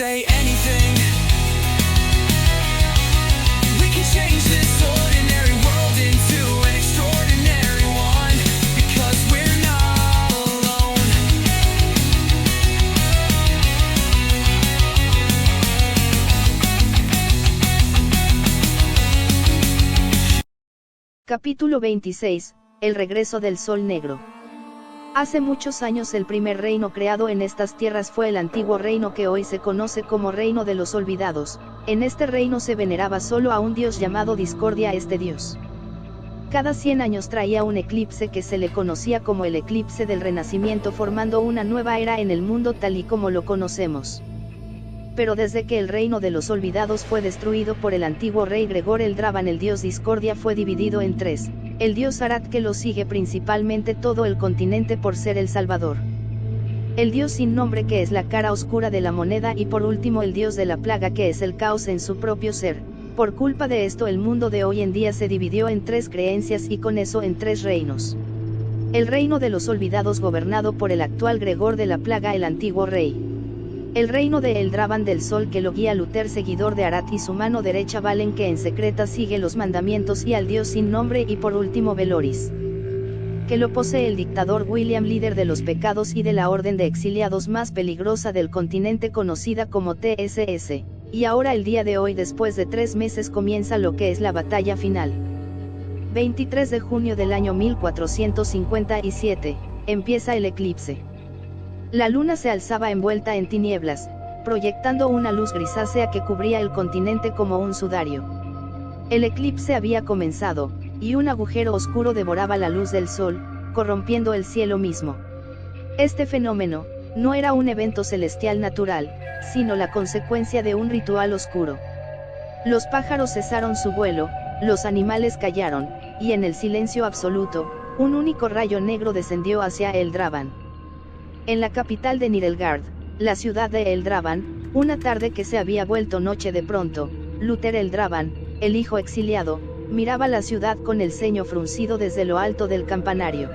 say anything. We can change this ordinary world into an extraordinary one, because we're not alone. Capítulo 26. El regreso del Sol Negro. Hace muchos años el primer reino creado en estas tierras fue el antiguo reino que hoy se conoce como Reino de los Olvidados. En este reino se veneraba solo a un dios llamado Discordia. Este dios cada 100 años traía un eclipse que se le conocía como el eclipse del renacimiento, formando una nueva era en el mundo tal y como lo conocemos. Pero desde que el Reino de los Olvidados fue destruido por el antiguo rey Gregor el Draban, el dios Discordia fue dividido en tres: el dios Arat, que lo sigue principalmente todo el continente por ser el salvador; el dios sin nombre, que es la cara oscura de la moneda; y por último el dios de la plaga, que es el caos en su propio ser. Por culpa de esto el mundo de hoy en día se dividió en tres creencias y con eso en tres reinos. El Reino de los Olvidados, gobernado por el actual Gregor de la Plaga, el antiguo rey; el reino de Eldraban del Sol, que lo guía Luther, seguidor de Arat, y su mano derecha Valen, que en secreta sigue los mandamientos y al dios sin nombre; y por último Veloris, que lo posee el dictador William, líder de los pecados y de la orden de exiliados más peligrosa del continente, conocida como TSS. Y ahora, el día de hoy, después de 3 meses, comienza lo que es la batalla final. 23 de junio del año 1457, empieza el eclipse. La luna se alzaba envuelta en tinieblas, proyectando una luz grisácea que cubría el continente como un sudario. El eclipse había comenzado, y un agujero oscuro devoraba la luz del sol, corrompiendo el cielo mismo. Este fenómeno no era un evento celestial natural, sino la consecuencia de un ritual oscuro. Los pájaros cesaron su vuelo, los animales callaron, y en el silencio absoluto, un único rayo negro descendió hacia Eldraban. En la capital de Nilfgaard, la ciudad de Eldraban, una tarde que se había vuelto noche de pronto, Luther Eldraban, el hijo exiliado, miraba la ciudad con el ceño fruncido desde lo alto del campanario.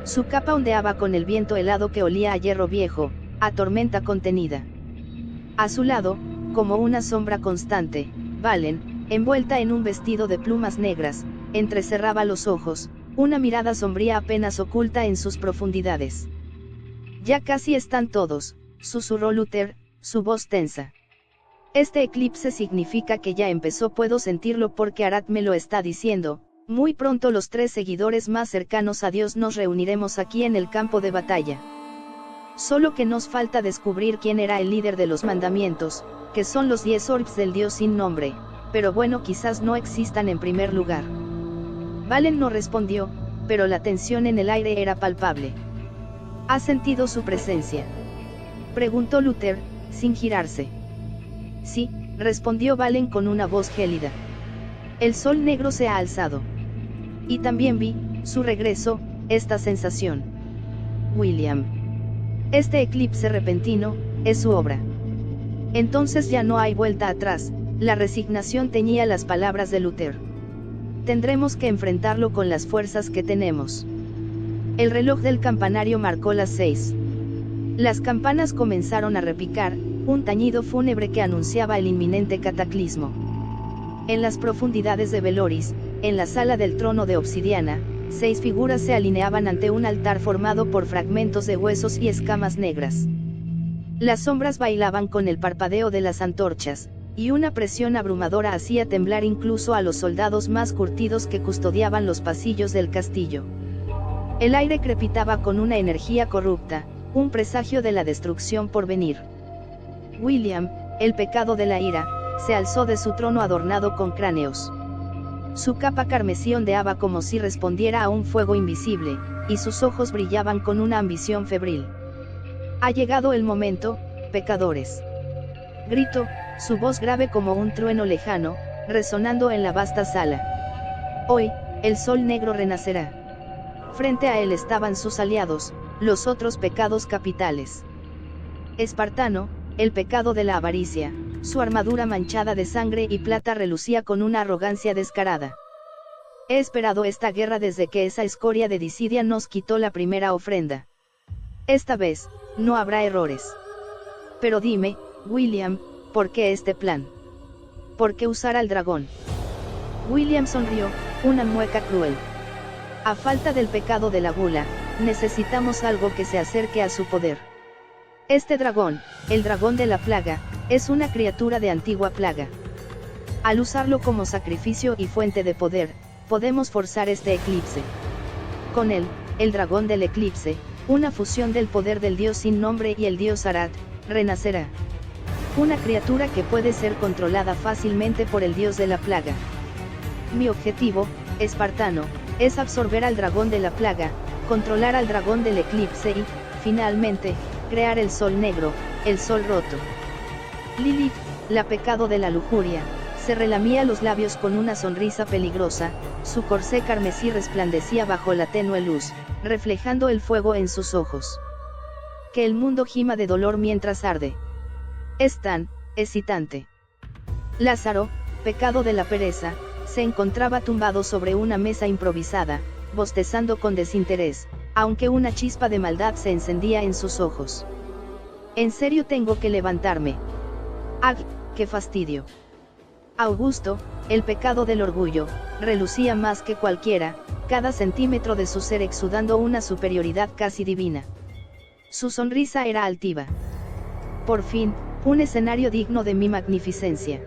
Su capa ondeaba con el viento helado que olía a hierro viejo, a tormenta contenida. A su lado, como una sombra constante, Valen, envuelta en un vestido de plumas negras, entrecerraba los ojos, una mirada sombría apenas oculta en sus profundidades. «Ya casi están todos», susurró Luther, su voz tensa. «Este eclipse significa que ya empezó, puedo sentirlo porque Arat me lo está diciendo. Muy pronto los 3 seguidores más cercanos a Dios nos reuniremos aquí en el campo de batalla. Solo que nos falta descubrir quién era el líder de los mandamientos, que son los 10 orbs del Dios sin nombre, pero bueno, quizás no existan en primer lugar». Valen no respondió, pero la tensión en el aire era palpable. «¿Has sentido su presencia?», preguntó Luther, sin girarse. «Sí», respondió Valen con una voz gélida. «El sol negro se ha alzado. Y también vi, su regreso, esta sensación. William. Este eclipse repentino, es su obra». Entonces ya no hay vuelta atrás, la resignación teñía las palabras de Luther. «Tendremos que enfrentarlo con las fuerzas que tenemos». El reloj del campanario marcó las 6. Las campanas comenzaron a repicar, un tañido fúnebre que anunciaba el inminente cataclismo. En las profundidades de Veloris, en la sala del trono de obsidiana, 6 figuras se alineaban ante un altar formado por fragmentos de huesos y escamas negras. Las sombras bailaban con el parpadeo de las antorchas, y una presión abrumadora hacía temblar incluso a los soldados más curtidos que custodiaban los pasillos del castillo. El aire crepitaba con una energía corrupta, un presagio de la destrucción por venir. William, el pecado de la ira, se alzó de su trono adornado con cráneos. Su capa carmesí ondeaba como si respondiera a un fuego invisible, y sus ojos brillaban con una ambición febril. «Ha llegado el momento, pecadores», gritó, su voz grave como un trueno lejano, resonando en la vasta sala. «Hoy, el sol negro renacerá». Frente a él estaban sus aliados, los otros pecados capitales. Espartano, el pecado de la avaricia, su armadura manchada de sangre y plata relucía con una arrogancia descarada. «He esperado esta guerra desde que esa escoria de Disidia nos quitó la primera ofrenda. Esta vez, no habrá errores. Pero dime, William, ¿por qué este plan? ¿Por qué usar al dragón? William sonrió, una mueca cruel. A falta del pecado de la gula, necesitamos algo que se acerque a su poder. Este dragón, el dragón de la plaga, es una criatura de antigua plaga. Al usarlo como sacrificio y fuente de poder, podemos forzar este eclipse. Con él, el dragón del eclipse, una fusión del poder del dios sin nombre y el dios Arat, renacerá. Una criatura que puede ser controlada fácilmente por el dios de la plaga. Mi objetivo, espartano, es absorber al dragón de la plaga, controlar al dragón del eclipse y, finalmente, crear el sol negro, el sol roto. Lilith, la pecado de la lujuria, se relamía los labios con una sonrisa peligrosa, su corsé carmesí resplandecía bajo la tenue luz, reflejando el fuego en sus ojos. Que el mundo gima de dolor mientras arde. Es tan excitante. Lázaro, pecado de la pereza, se encontraba tumbado sobre una mesa improvisada, bostezando con desinterés, aunque una chispa de maldad se encendía en sus ojos. En serio tengo que levantarme. ¡Ah, qué fastidio! Augusto, el pecado del orgullo, relucía más que cualquiera, cada centímetro de su ser exudando una superioridad casi divina. Su sonrisa era altiva. Por fin, un escenario digno de mi magnificencia.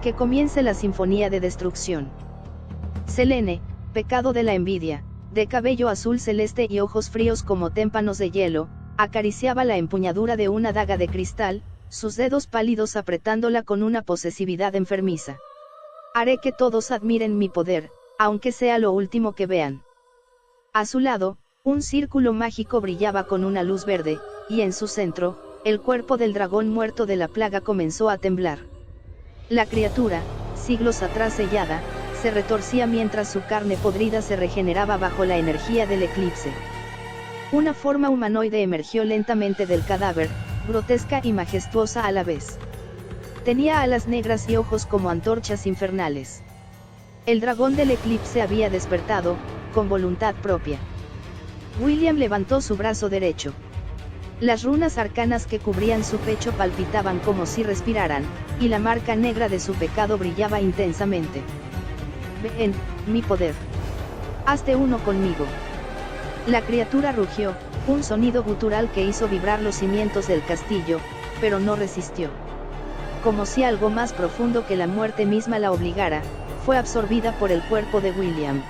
Que comience la sinfonía de destrucción. Selene, pecado de la envidia, de cabello azul celeste y ojos fríos como témpanos de hielo, acariciaba la empuñadura de una daga de cristal, sus dedos pálidos apretándola con una posesividad enfermiza. Haré que todos admiren mi poder, aunque sea lo último que vean. A su lado, un círculo mágico brillaba con una luz verde, y en su centro, el cuerpo del dragón muerto de la plaga comenzó a temblar. La criatura, siglos atrás sellada, se retorcía mientras su carne podrida se regeneraba bajo la energía del eclipse. Una forma humanoide emergió lentamente del cadáver, grotesca y majestuosa a la vez. Tenía alas negras y ojos como antorchas infernales. El dragón del eclipse había despertado, con voluntad propia. William levantó su brazo derecho. Las runas arcanas que cubrían su pecho palpitaban como si respiraran, y la marca negra de su pecado brillaba intensamente. Ven, mi poder. Hazte uno conmigo. La criatura rugió, un sonido gutural que hizo vibrar los cimientos del castillo, pero no resistió. Como si algo más profundo que la muerte misma la obligara, fue absorbida por el cuerpo de William.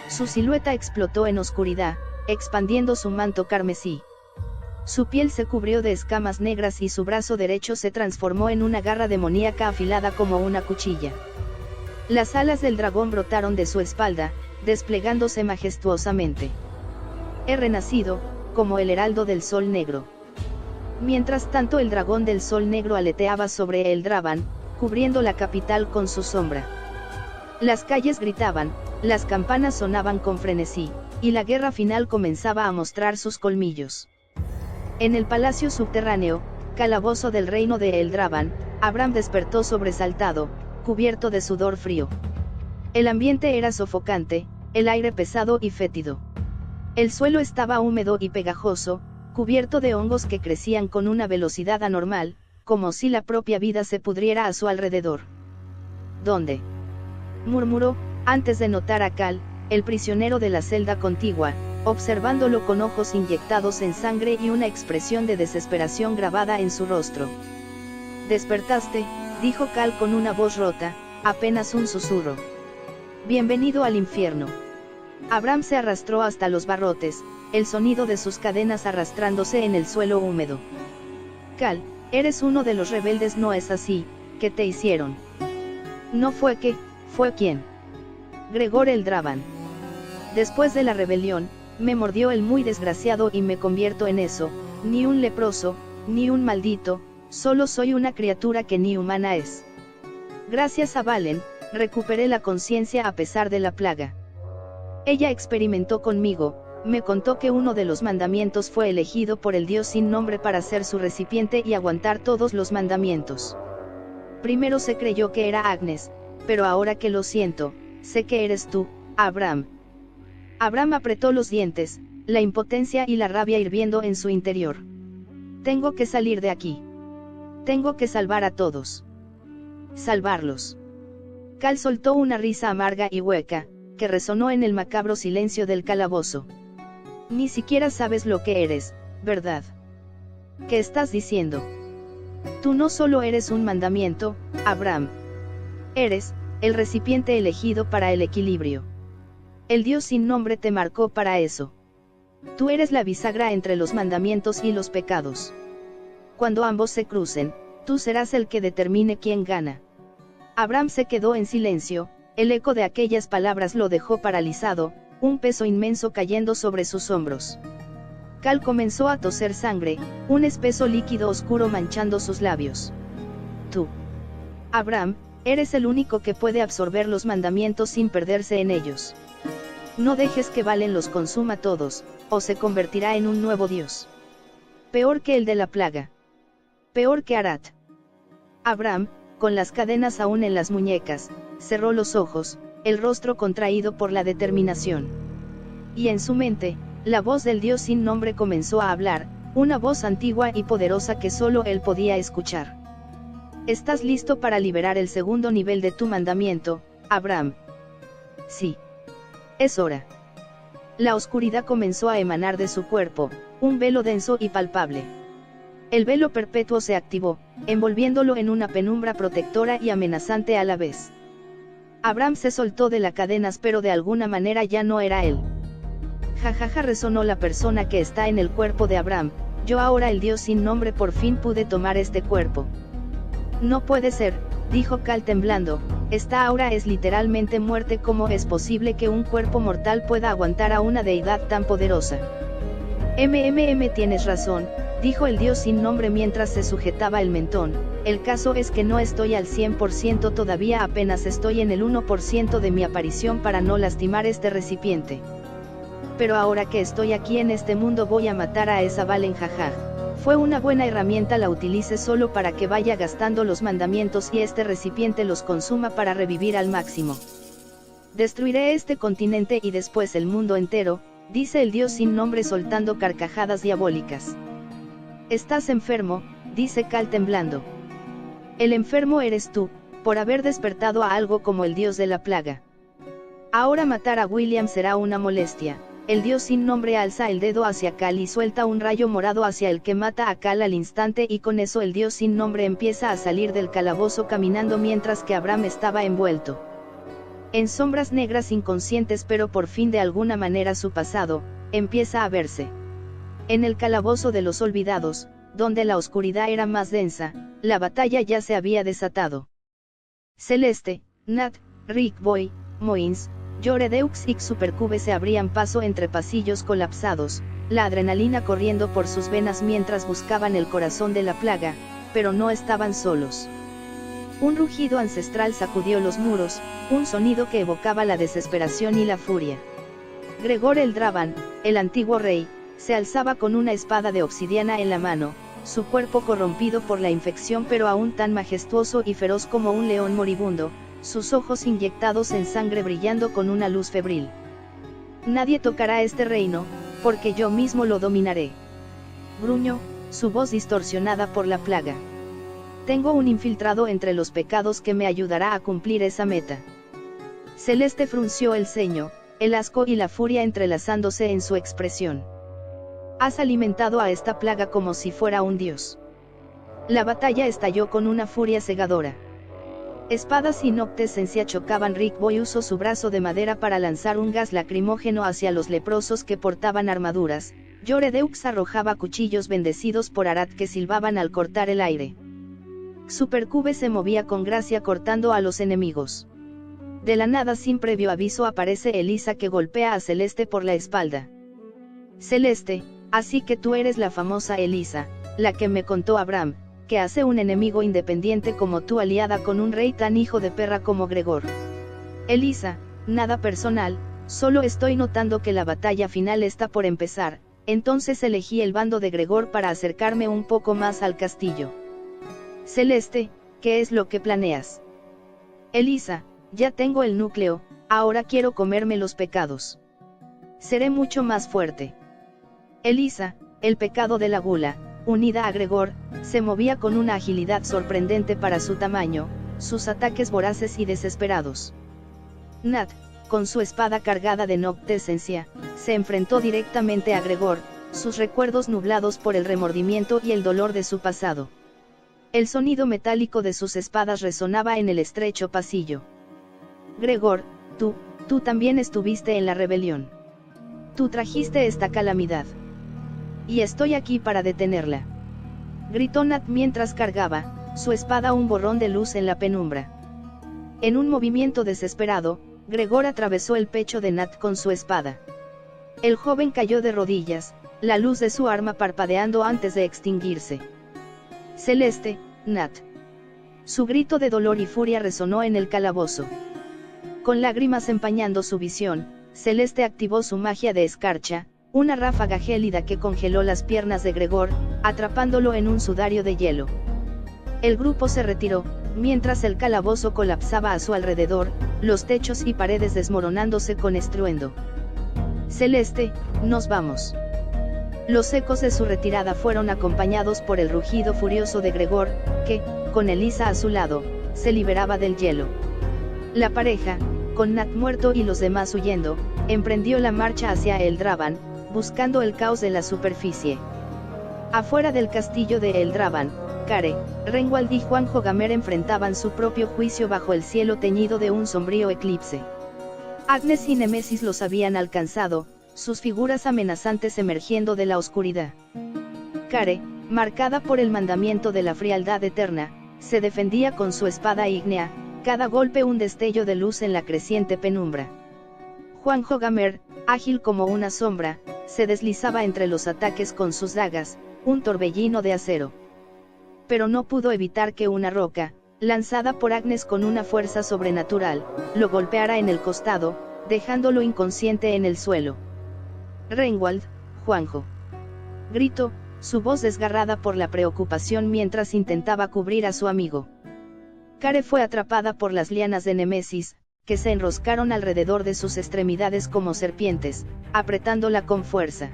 Su silueta explotó en oscuridad, expandiendo su manto carmesí. Su piel se cubrió de escamas negras y su brazo derecho se transformó en una garra demoníaca afilada como una cuchilla. Las alas del dragón brotaron de su espalda, desplegándose majestuosamente. He renacido, como el heraldo del sol negro. Mientras tanto el dragón del sol negro aleteaba sobre el Draban, cubriendo la capital con su sombra. Las calles gritaban, las campanas sonaban con frenesí, y la guerra final comenzaba a mostrar sus colmillos. En el palacio subterráneo, calabozo del reino de Eldraban, Abraham despertó sobresaltado, cubierto de sudor frío. El ambiente era sofocante, el aire pesado y fétido. El suelo estaba húmedo y pegajoso, cubierto de hongos que crecían con una velocidad anormal, como si la propia vida se pudriera a su alrededor. ¿Dónde?, murmuró, antes de notar a Cal, el prisionero de la celda contigua, observándolo con ojos inyectados en sangre y una expresión de desesperación grabada en su rostro. «Despertaste», dijo Cal con una voz rota, apenas un susurro. «Bienvenido al infierno». Abraham se arrastró hasta los barrotes, el sonido de sus cadenas arrastrándose en el suelo húmedo. «Cal, eres uno de los rebeldes, ¿no es así? ¿Qué te hicieron?» «No fue que, fue quién. Gregor Eldraban. Después de la rebelión, me mordió el muy desgraciado y me convierto en eso, ni un leproso, ni un maldito, solo soy una criatura que ni humana es. Gracias a Valen, recuperé la conciencia a pesar de la plaga. Ella experimentó conmigo, me contó que uno de los mandamientos fue elegido por el dios sin nombre para ser su recipiente y aguantar todos los mandamientos. Primero se creyó que era Agnes, pero ahora que lo siento, sé que eres tú, Abraham». Abraham apretó los dientes, la impotencia y la rabia hirviendo en su interior. «Tengo que salir de aquí. Tengo que salvar a todos. Salvarlos. Cal soltó una risa amarga y hueca, que resonó en el macabro silencio del calabozo. Ni siquiera sabes lo que eres, ¿verdad? ¿Qué estás diciendo? Tú no solo eres un mandamiento, Abraham. Eres el recipiente elegido para el equilibrio. El Dios sin nombre te marcó para eso. Tú eres la bisagra entre los mandamientos y los pecados. Cuando ambos se crucen, tú serás el que determine quién gana. Abraham se quedó en silencio, el eco de aquellas palabras lo dejó paralizado, un peso inmenso cayendo sobre sus hombros. Cal comenzó a toser sangre, un espeso líquido oscuro manchando sus labios. Tú, Abraham, eres el único que puede absorber los mandamientos sin perderse en ellos. No dejes que Valen los consuma todos, o se convertirá en un nuevo Dios. Peor que el de la plaga. Peor que Arat. Abraham, con las cadenas aún en las muñecas, cerró los ojos, el rostro contraído por la determinación. Y en su mente, la voz del Dios sin nombre comenzó a hablar, una voz antigua y poderosa que solo él podía escuchar. ¿Estás listo para liberar el segundo nivel de tu mandamiento, Abraham? Sí. Es hora. La oscuridad comenzó a emanar de su cuerpo, un velo denso y palpable. El velo perpetuo se activó, envolviéndolo en una penumbra protectora y amenazante a la vez. Abraham se soltó de las cadenas, pero de alguna manera ya no era él. Jajaja, resonó la persona que está en el cuerpo de Abraham. Yo ahora, el Dios sin nombre, por fin pude tomar este cuerpo. No puede ser, dijo Cal temblando, esta aura es literalmente muerte. ¿Cómo es posible que un cuerpo mortal pueda aguantar a una deidad tan poderosa? Tienes razón, dijo el Dios sin nombre mientras se sujetaba el mentón, el caso es que no estoy al 100% todavía, apenas estoy en el 1% de mi aparición para no lastimar este recipiente. Pero ahora que estoy aquí en este mundo voy a matar a esa Valen, jaja. Fue una buena herramienta, la utilice solo para que vaya gastando los mandamientos y este recipiente los consuma para revivir al máximo. Destruiré este continente y después el mundo entero, dice el Dios sin nombre soltando carcajadas diabólicas. Estás enfermo, dice Cal temblando. El enfermo eres tú, por haber despertado a algo como el Dios de la plaga. Ahora matar a William será una molestia. El Dios sin nombre alza el dedo hacia Cal y suelta un rayo morado hacia el que mata a Cal al instante, y con eso el Dios sin nombre empieza a salir del calabozo caminando mientras que Abraham estaba envuelto en sombras negras, inconscientes, pero por fin de alguna manera su pasado empieza a verse. En el calabozo de los olvidados, donde la oscuridad era más densa, la batalla ya se había desatado. Celeste, Nat, Rick Boy, Moins, Yoredeux y Supercube se abrían paso entre pasillos colapsados, la adrenalina corriendo por sus venas mientras buscaban el corazón de la plaga, pero no estaban solos. Un rugido ancestral sacudió los muros, un sonido que evocaba la desesperación y la furia. Gregor el Dravan, el antiguo rey, se alzaba con una espada de obsidiana en la mano, su cuerpo corrompido por la infección pero aún tan majestuoso y feroz como un león moribundo, sus ojos inyectados en sangre brillando con una luz febril. Nadie tocará este reino, porque yo mismo lo dominaré. Gruñó, su voz distorsionada por la plaga. Tengo un infiltrado entre los pecados que me ayudará a cumplir esa meta. Celeste frunció el ceño, el asco y la furia entrelazándose en su expresión. Has alimentado a esta plaga como si fuera un dios. La batalla estalló con una furia cegadora. Espadas y noctesencia chocaban. Rick Boy usó su brazo de madera para lanzar un gas lacrimógeno hacia los leprosos que portaban armaduras. Yoredeux arrojaba cuchillos bendecidos por Arat que silbaban al cortar el aire. Supercube se movía con gracia cortando a los enemigos. De la nada, sin previo aviso, aparece Elisa que golpea a Celeste por la espalda. Celeste, así que tú eres la famosa Elisa, la que me contó Abraham, que hace un enemigo independiente como tú aliada con un rey tan hijo de perra como Gregor. Elisa, nada personal, solo estoy notando que la batalla final está por empezar, entonces elegí el bando de Gregor para acercarme un poco más al castillo. Celeste, ¿qué es lo que planeas? Elisa, ya tengo el núcleo, ahora quiero comerme los pecados. Seré mucho más fuerte. Elisa, el pecado de la gula, unida a Gregor, se movía con una agilidad sorprendente para su tamaño, sus ataques voraces y desesperados. Nat, con su espada cargada de noctescencia, se enfrentó directamente a Gregor, sus recuerdos nublados por el remordimiento y el dolor de su pasado. El sonido metálico de sus espadas resonaba en el estrecho pasillo. Gregor, tú también estuviste en la rebelión. Tú trajiste esta calamidad. Y estoy aquí para detenerla. Gritó Nat mientras cargaba, su espada un borrón de luz en la penumbra. En un movimiento desesperado, Gregor atravesó el pecho de Nat con su espada. El joven cayó de rodillas, la luz de su arma parpadeando antes de extinguirse. Celeste, Nat. Su grito de dolor y furia resonó en el calabozo. Con lágrimas empañando su visión, Celeste activó su magia de escarcha, una ráfaga gélida que congeló las piernas de Gregor, atrapándolo en un sudario de hielo. El grupo se retiró, mientras el calabozo colapsaba a su alrededor, los techos y paredes desmoronándose con estruendo. Celeste, nos vamos. Los ecos de su retirada fueron acompañados por el rugido furioso de Gregor, que, con Elisa a su lado, se liberaba del hielo. La pareja, con Nat muerto y los demás huyendo, emprendió la marcha hacia Eldravan, buscando el caos de la superficie. Afuera del castillo de Eldravan, Care, Renwald y Juanjo Gamer enfrentaban su propio juicio bajo el cielo teñido de un sombrío eclipse. Agnes y Nemesis los habían alcanzado, sus figuras amenazantes emergiendo de la oscuridad. Care, marcada por el mandamiento de la frialdad eterna, se defendía con su espada ígnea, cada golpe un destello de luz en la creciente penumbra. Juanjo Gamer, ágil como una sombra, se deslizaba entre los ataques con sus dagas, un torbellino de acero. Pero no pudo evitar que una roca, lanzada por Agnes con una fuerza sobrenatural, lo golpeara en el costado, dejándolo inconsciente en el suelo. Renwald, Juanjo. Gritó, su voz desgarrada por la preocupación mientras intentaba cubrir a su amigo. Care fue atrapada por las lianas de Nemesis, que se enroscaron alrededor de sus extremidades como serpientes, apretándola con fuerza.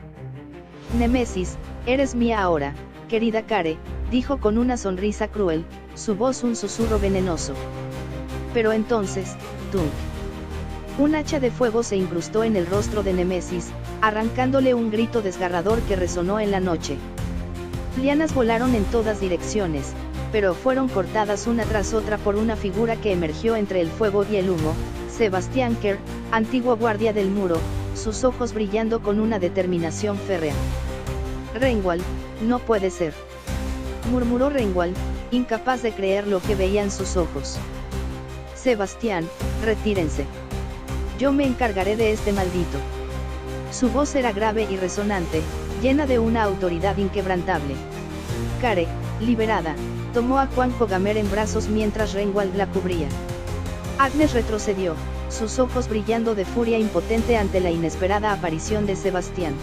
Nemesis, eres mía ahora, querida Care, dijo con una sonrisa cruel, su voz un susurro venenoso. Pero entonces, tú. Un hacha de fuego se incrustó en el rostro de Nemesis, arrancándole un grito desgarrador que resonó en la noche. Lianas volaron en todas direcciones, pero fueron cortadas una tras otra por una figura que emergió entre el fuego y el humo, Sebastián Kerr, antiguo guardia del muro, sus ojos brillando con una determinación férrea. Renwald, no puede ser. Murmuró Renwald, incapaz de creer lo que veían sus ojos. Sebastián, retírense. Yo me encargaré de este maldito. Su voz era grave y resonante, llena de una autoridad inquebrantable. Care, liberada, tomó a Juanjo Gamer en brazos mientras Renwald la cubría. Agnes retrocedió, sus ojos brillando de furia impotente ante la inesperada aparición de Sebastián.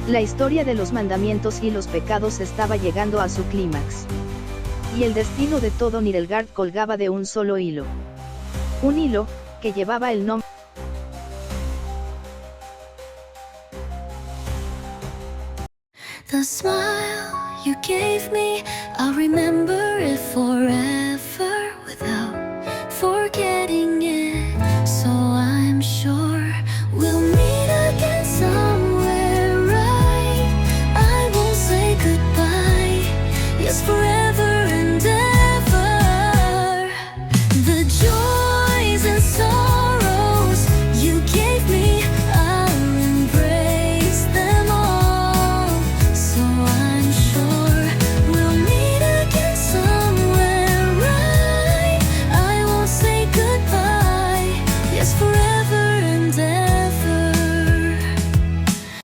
La historia de los mandamientos y los pecados estaba llegando a su clímax. Y el destino de todo Nilfgaard colgaba de un solo hilo. Un hilo, que llevaba el nombre The smile you gave me, I'll remember it forever.